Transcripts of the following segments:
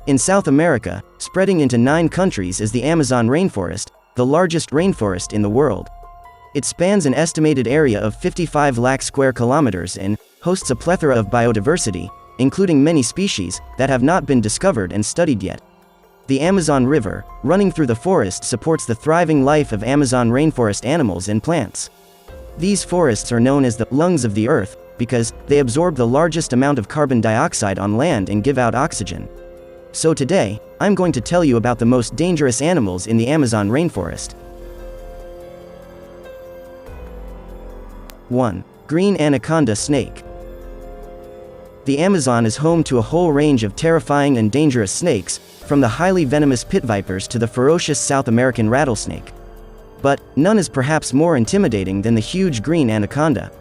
In South America, spreading into 9 countries is the Amazon rainforest, the largest rainforest in the world. It spans an estimated area of 55 lakh square kilometers and hosts a plethora of biodiversity, including many species that have not been discovered and studied yet. The Amazon River, running through the forest, supports the thriving life of Amazon rainforest animals and plants. These forests are known as the lungs of the earth because they absorb the largest amount of carbon dioxide on land and give out oxygen. So today, I'm going to tell you about the most dangerous animals in the Amazon rainforest. 1. Green anaconda snake. The Amazon is home to a whole range of terrifying and dangerous snakes, from the highly venomous pit vipers to the ferocious South American rattlesnake. But none is perhaps more intimidating than the huge green anaconda.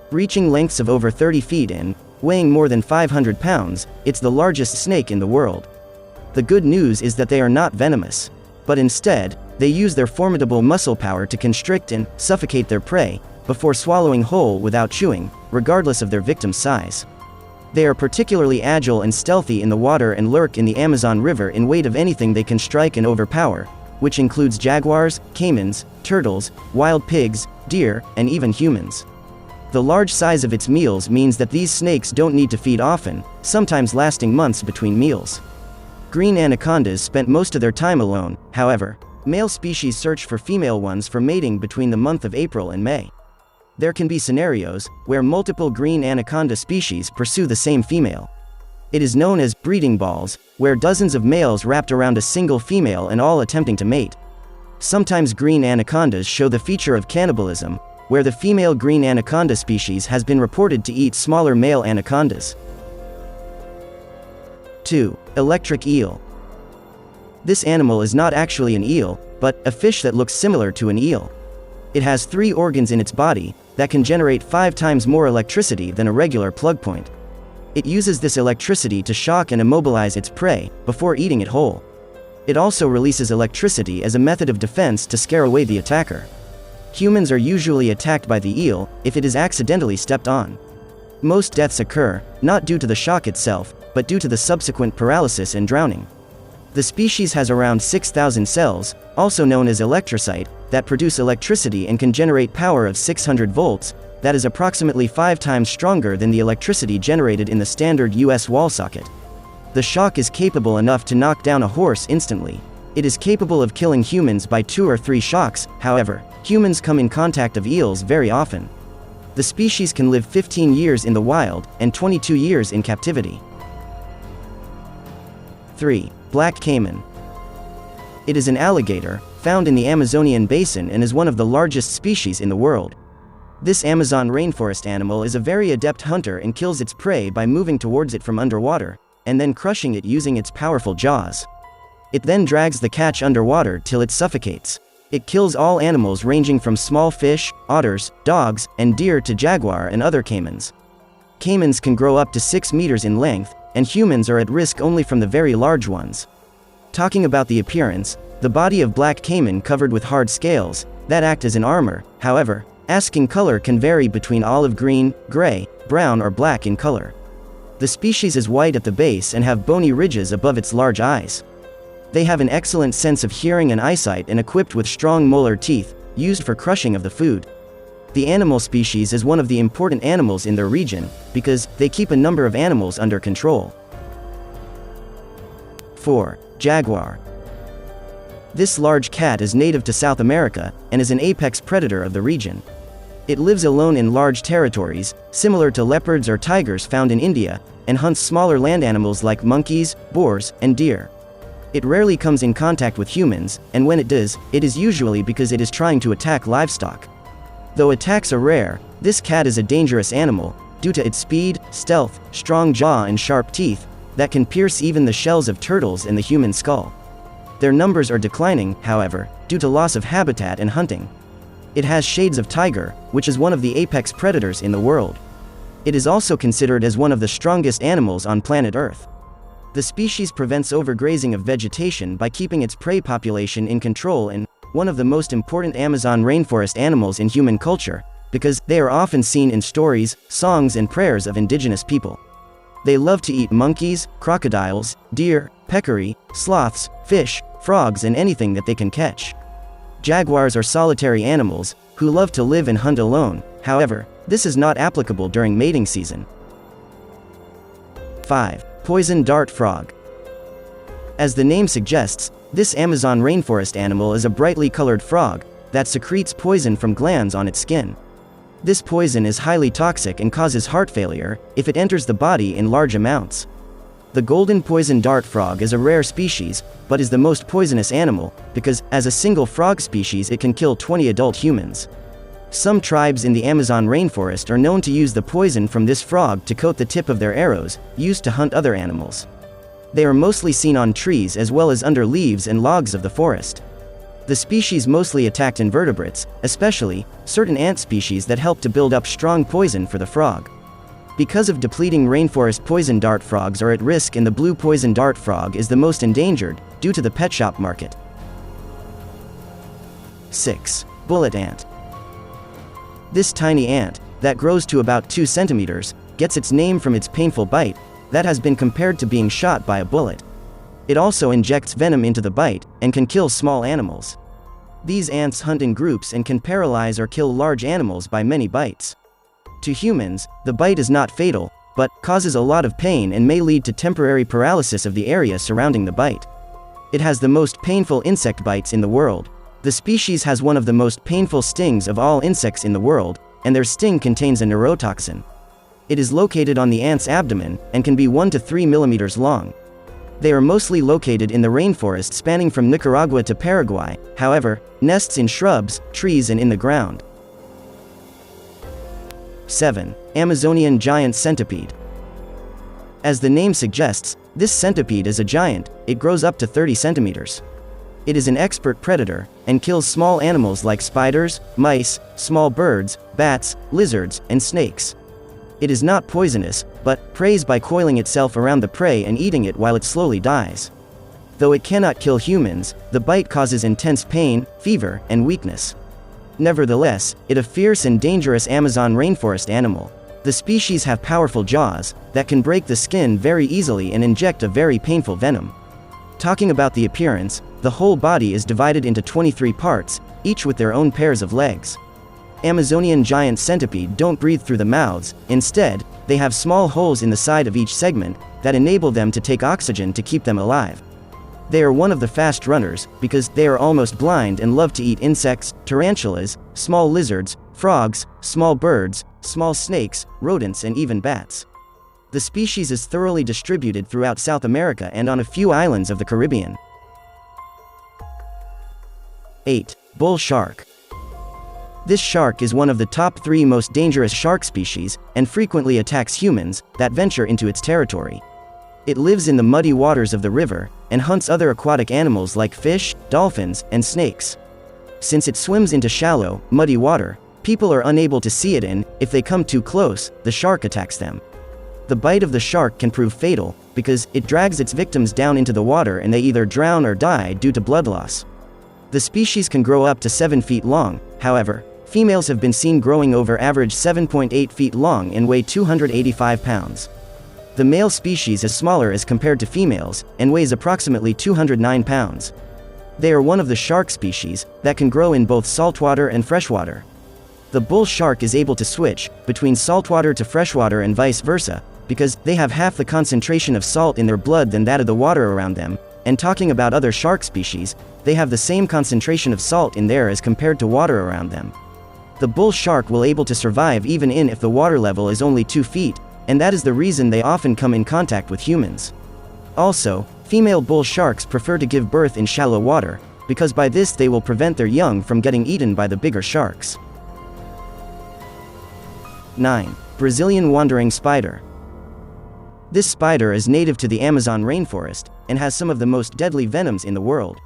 Reaching lengths of over 30 feet and weighing more than 500 pounds, it's the largest snake in the world. The good news is that they are not venomous, but instead, they use their formidable muscle power to constrict and suffocate their prey, before swallowing whole without chewing, regardless of their victim's size. They are particularly agile and stealthy in the water and lurk in the Amazon River in wait of anything they can strike and overpower, which includes jaguars, caimans, turtles, wild pigs, deer, and even humans. The large size of its meals means that these snakes don't need to feed often, sometimes lasting months between meals. Green anacondas spent most of their time alone, however. Male species search for female ones for mating between the month of April and May. There can be scenarios where multiple green anaconda species pursue the same female. It is known as breeding balls, where dozens of males wrapped around a single female and all attempting to mate. Sometimes green anacondas show the feature of cannibalism, where the female green anaconda species has been reported to eat smaller male anacondas. 2. Electric eel. This animal is not actually an eel, but a fish that looks similar to an eel. It has 3 organs in its body that can generate 5 times more electricity than a regular plug point. It uses this electricity to shock and immobilize its prey before eating it whole. It also releases electricity as a method of defense to scare away the attacker. Humans are usually attacked by the eel if it is accidentally stepped on. Most deaths occur not due to the shock itself, but due to the subsequent paralysis and drowning. The species has around 6,000 cells, also known as electrocyte, that produce electricity and can generate power of 600 volts, that is approximately 5 times stronger than the electricity generated in the standard US wall socket. The shock is capable enough to knock down a horse instantly. It is capable of killing humans by 2 or 3 shocks, however, humans come in contact of eels very often. The species can live 15 years in the wild, and 22 years in captivity. 3. Black caiman. It is an alligator, found in the Amazonian basin and is one of the largest species in the world. This Amazon rainforest animal is a very adept hunter and kills its prey by moving towards it from underwater, and then crushing it using its powerful jaws. It then drags the catch underwater till it suffocates. It kills all animals ranging from small fish, otters, dogs, and deer to jaguar and other caimans. Caimans can grow up to 6 meters in length, and humans are at risk only from the very large ones. Talking about the appearance, the body of black caiman covered with hard scales that act as an armor. However, asking color can vary between olive green, gray, brown or black in color. The species is white at the base and have bony ridges above its large eyes. They have an excellent sense of hearing and eyesight and equipped with strong molar teeth, used for crushing of the food. The animal species is one of the important animals in their region, because they keep a number of animals under control. 4. Jaguar. This large cat is native to South America, and is an apex predator of the region. It lives alone in large territories, similar to leopards or tigers found in India, and hunts smaller land animals like monkeys, boars, and deer. It rarely comes in contact with humans, and when it does, it is usually because it is trying to attack livestock. Though attacks are rare, this cat is a dangerous animal, due to its speed, stealth, strong jaw and sharp teeth, that can pierce even the shells of turtles and the human skull. Their numbers are declining, however, due to loss of habitat and hunting. It has shades of tiger, which is one of the apex predators in the world. It is also considered as one of the strongest animals on planet Earth. The species prevents overgrazing of vegetation by keeping its prey population in control and one of the most important Amazon rainforest animals in human culture, because they are often seen in stories, songs and prayers of indigenous people. They love to eat monkeys, crocodiles, deer, peccary, sloths, fish, frogs and anything that they can catch. Jaguars are solitary animals, who love to live and hunt alone. However, this is not applicable during mating season. 5. Poison dart frog. As the name suggests, this Amazon rainforest animal is a brightly colored frog that secretes poison from glands on its skin. This poison is highly toxic and causes heart failure if it enters the body in large amounts. The golden poison dart frog is a rare species, but is the most poisonous animal, because, as a single frog species, it can kill 20 adult humans. Some tribes in the Amazon rainforest are known to use the poison from this frog to coat the tip of their arrows, used to hunt other animals. They are mostly seen on trees as well as under leaves and logs of the forest. The species mostly attacked invertebrates, especially certain ant species that help to build up strong poison for the frog. Because of depleting rainforest, poison dart frogs are at risk and the blue poison dart frog is the most endangered, due to the pet shop market. 6. Bullet ant. This tiny ant, that grows to about 2 centimeters, gets its name from its painful bite, that has been compared to being shot by a bullet. It also injects venom into the bite, and can kill small animals. These ants hunt in groups and can paralyze or kill large animals by many bites. To humans, the bite is not fatal, but causes a lot of pain and may lead to temporary paralysis of the area surrounding the bite. It has the most painful insect bites in the world. The species has one of the most painful stings of all insects in the world, and their sting contains a neurotoxin. It is located on the ant's abdomen, and can be 1 to 3 millimeters long. They are mostly located in the rainforest spanning from Nicaragua to Paraguay, however, nests in shrubs, trees and in the ground. 7. Amazonian giant centipede. As the name suggests, this centipede is a giant. It grows up to 30 centimeters. It is an expert predator, and kills small animals like spiders, mice, small birds, bats, lizards, and snakes. It is not poisonous, but preys by coiling itself around the prey and eating it while it slowly dies. Though it cannot kill humans, the bite causes intense pain, fever, and weakness. Nevertheless, it is a fierce and dangerous Amazon rainforest animal. The species have powerful jaws that can break the skin very easily and inject a very painful venom. Talking about the appearance, the whole body is divided into 23 parts, each with their own pairs of legs. Amazonian giant centipede don't breathe through the mouths. Instead, they have small holes in the side of each segment that enable them to take oxygen to keep them alive. They are one of the fast runners, because they are almost blind and love to eat insects, tarantulas, small lizards, frogs, small birds, small snakes, rodents and even bats. The species is thoroughly distributed throughout South America and on a few islands of the Caribbean. 8. Bull shark. This shark is one of the top 3 most dangerous shark species, and frequently attacks humans that venture into its territory. It lives in the muddy waters of the river, and hunts other aquatic animals like fish, dolphins, and snakes. Since it swims into shallow, muddy water, people are unable to see it and, if they come too close, the shark attacks them. The bite of the shark can prove fatal, because it drags its victims down into the water and they either drown or die due to blood loss. The species can grow up to 7 feet long, however, females have been seen growing over average 7.8 feet long and weigh 285 pounds. The male species is smaller as compared to females, and weighs approximately 209 pounds. They are one of the shark species that can grow in both saltwater and freshwater. The bull shark is able to switch between saltwater to freshwater and vice versa, because they have half the concentration of salt in their blood than that of the water around them. And talking about other shark species, they have the same concentration of salt in there as compared to water around them. The bull shark will able to survive even if the water level is only 2 feet, and that is the reason they often come in contact with humans. Also, female bull sharks prefer to give birth in shallow water, because by this they will prevent their young from getting eaten by the bigger sharks. 9. Brazilian wandering spider. This spider is native to the Amazon rainforest, and has some of the most deadly venoms in the world.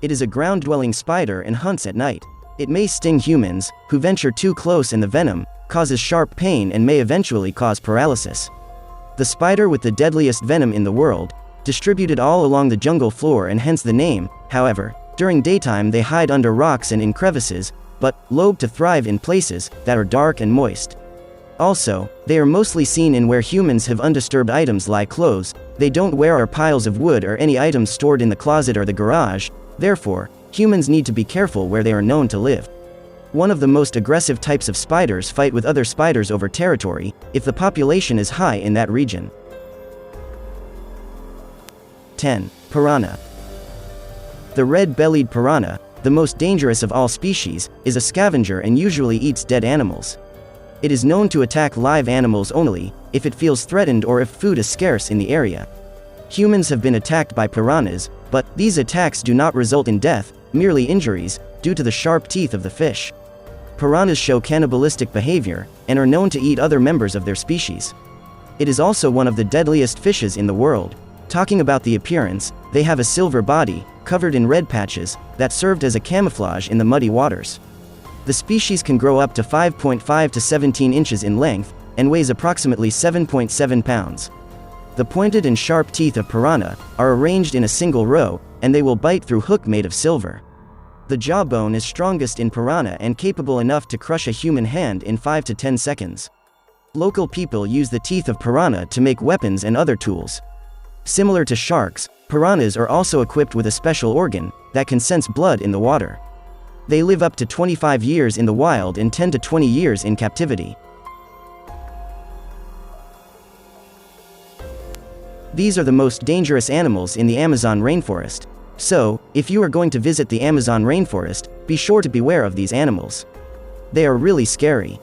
It is a ground-dwelling spider and hunts at night. It may sting humans who venture too close, and the venom causes sharp pain and may eventually cause paralysis. The spider with the deadliest venom in the world, distributed all along the jungle floor and hence the name. However, during daytime they hide under rocks and in crevices, but lobe to thrive in places that are dark and moist. Also, they are mostly seen in where humans have undisturbed items like clothes, they don't wear or piles of wood or any items stored in the closet or the garage, therefore, humans need to be careful where they are known to live. One of the most aggressive types of spiders fight with other spiders over territory, if the population is high in that region. 10. Piranha. The red-bellied piranha, the most dangerous of all species, is a scavenger and usually eats dead animals. It is known to attack live animals only, if it feels threatened or if food is scarce in the area. Humans have been attacked by piranhas, but these attacks do not result in death, merely injuries, due to the sharp teeth of the fish. Piranhas show cannibalistic behavior, and are known to eat other members of their species. It is also one of the deadliest fishes in the world. Talking about the appearance, they have a silver body, covered in red patches, that served as a camouflage in the muddy waters. The species can grow up to 5.5 to 17 inches in length, and weighs approximately 7.7 pounds. The pointed and sharp teeth of piranha are arranged in a single row, and they will bite through hook made of silver. The jawbone is strongest in piranha and capable enough to crush a human hand in 5 to 10 seconds. Local people use the teeth of piranha to make weapons and other tools. Similar to sharks, piranhas are also equipped with a special organ that can sense blood in the water. They live up to 25 years in the wild and 10 to 20 years in captivity. These are the most dangerous animals in the Amazon rainforest. So, if you are going to visit the Amazon rainforest, be sure to beware of these animals. They are really scary.